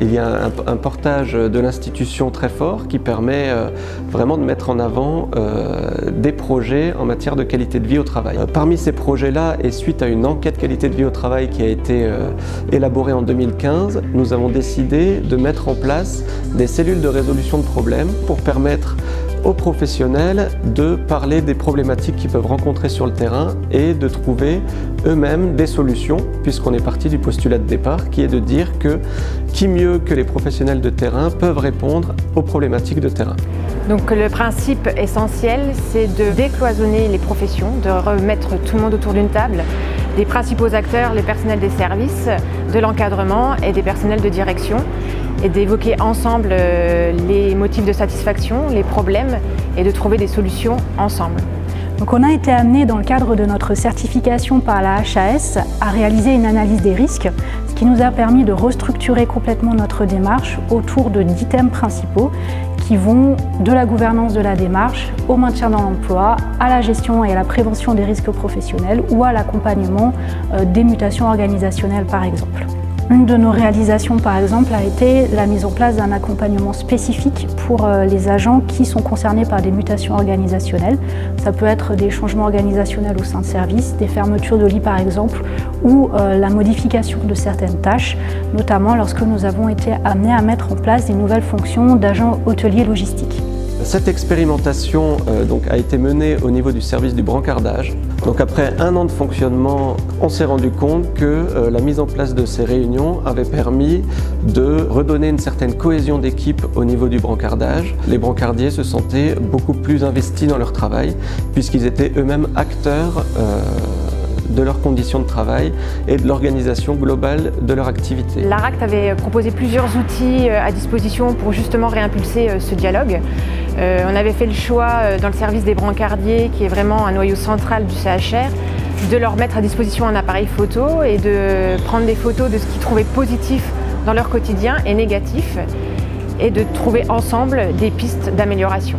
Il y a un portage de l'institution très fort qui permet vraiment de mettre en avant des projets en matière de qualité de vie au travail. Parmi ces projets-là, et suite à une enquête qualité de vie au travail qui a été élaborée en 2015, nous avons décidé de mettre en place des cellules de résolution de problèmes pour permettre aux professionnels de parler des problématiques qu'ils peuvent rencontrer sur le terrain et de trouver eux-mêmes des solutions, puisqu'on est parti du postulat de départ qui est de dire que qui mieux que les professionnels de terrain peuvent répondre aux problématiques de terrain. Donc le principe essentiel, c'est de décloisonner les professions, de remettre tout le monde autour d'une table, des principaux acteurs, les personnels des services, de l'encadrement et des personnels de direction, et d'évoquer ensemble les motifs de satisfaction, les problèmes et de trouver des solutions ensemble. Donc on a été amené dans le cadre de notre certification par la HAS à réaliser une analyse des risques, ce qui nous a permis de restructurer complètement notre démarche autour de 10 thèmes principaux qui vont de la gouvernance de la démarche au maintien dans l'emploi, à la gestion et à la prévention des risques professionnels ou à l'accompagnement des mutations organisationnelles par exemple. Une de nos réalisations, par exemple, a été la mise en place d'un accompagnement spécifique pour les agents qui sont concernés par des mutations organisationnelles. Ça peut être des changements organisationnels au sein de services, des fermetures de lits par exemple, ou la modification de certaines tâches, notamment lorsque nous avons été amenés à mettre en place des nouvelles fonctions d'agents hôteliers logistiques. Cette expérimentation a été menée au niveau du service du brancardage. Donc après un an de fonctionnement, on s'est rendu compte que la mise en place de ces réunions avait permis de redonner une certaine cohésion d'équipe au niveau du brancardage. Les brancardiers se sentaient beaucoup plus investis dans leur travail puisqu'ils étaient eux-mêmes acteurs de leurs conditions de travail et de l'organisation globale de leur activité. L'ARACT avait proposé plusieurs outils à disposition pour justement réimpulser ce dialogue. On avait fait le choix dans le service des brancardiers, qui est vraiment un noyau central du CHR, de leur mettre à disposition un appareil photo et de prendre des photos de ce qu'ils trouvaient positif dans leur quotidien et négatif, et de trouver ensemble des pistes d'amélioration.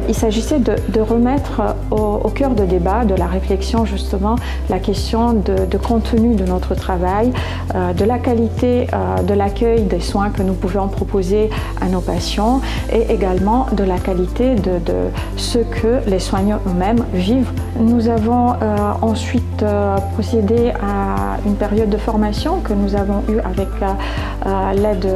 Il s'agissait de remettre au cœur de débat, de la réflexion justement, la question de contenu de notre travail, de la qualité de l'accueil des soins que nous pouvions proposer à nos patients et également de la qualité de ce que les soignants eux-mêmes vivent. Nous avons ensuite procédé à une période de formation que nous avons eue avec l'aide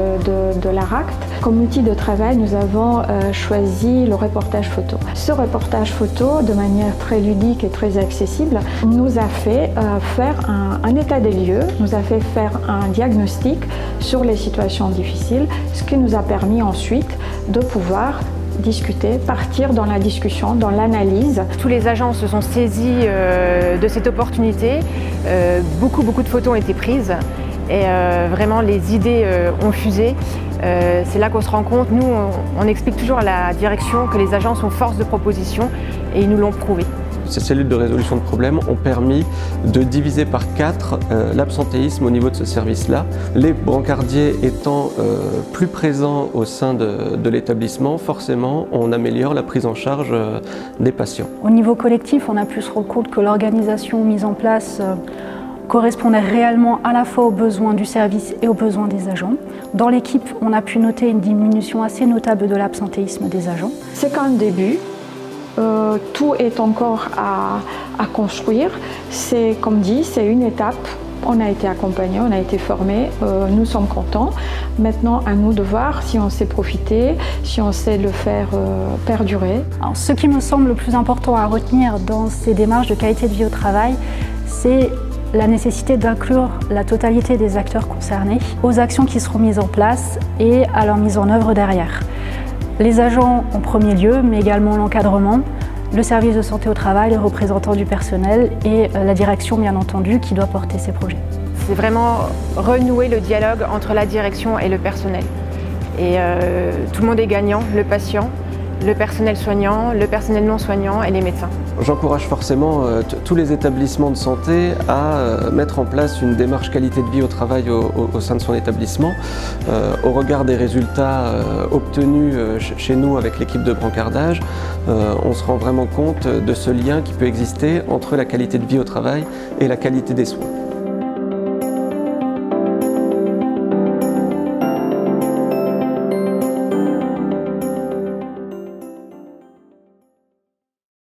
de l'ARACT. Comme outil de travail, nous avons choisi le reportage photo. Ce reportage photo, de manière très ludique et très accessible, nous a fait faire un état des lieux, nous a fait faire un diagnostic sur les situations difficiles, ce qui nous a permis ensuite de pouvoir discuter, partir dans la discussion, dans l'analyse. Tous les agents se sont saisis de cette opportunité, beaucoup de photos ont été prises et vraiment les idées ont fusé. C'est là qu'on se rend compte, nous on explique toujours à la direction que les agents sont force de proposition et ils nous l'ont prouvé. Ces cellules de résolution de problèmes ont permis de diviser par 4 l'absentéisme au niveau de ce service-là. Les brancardiers étant plus présents au sein de l'établissement, forcément on améliore la prise en charge des patients. Au niveau collectif, on a pu se rendre compte que l'organisation mise en place correspondait réellement à la fois aux besoins du service et aux besoins des agents. Dans l'équipe, on a pu noter une diminution assez notable de l'absentéisme des agents. C'est qu'un début. Tout est encore à construire. C'est comme dit, c'est une étape. On a été accompagnés, on a été formés, nous sommes contents. Maintenant, à nous de voir si on sait profiter, si on sait le faire perdurer. Alors, ce qui me semble le plus important à retenir dans ces démarches de qualité de vie au travail, c'est la nécessité d'inclure la totalité des acteurs concernés aux actions qui seront mises en place et à leur mise en œuvre derrière. Les agents en premier lieu, mais également l'encadrement, le service de santé au travail, les représentants du personnel et la direction bien entendu qui doit porter ces projets. C'est vraiment renouer le dialogue entre la direction et le personnel. Et tout le monde est gagnant, le patient, le personnel soignant, le personnel non soignant et les médecins. J'encourage forcément tous les établissements de santé à mettre en place une démarche qualité de vie au travail au sein de son établissement. Au regard des résultats obtenus chez nous avec l'équipe de brancardage, on se rend vraiment compte de ce lien qui peut exister entre la qualité de vie au travail et la qualité des soins.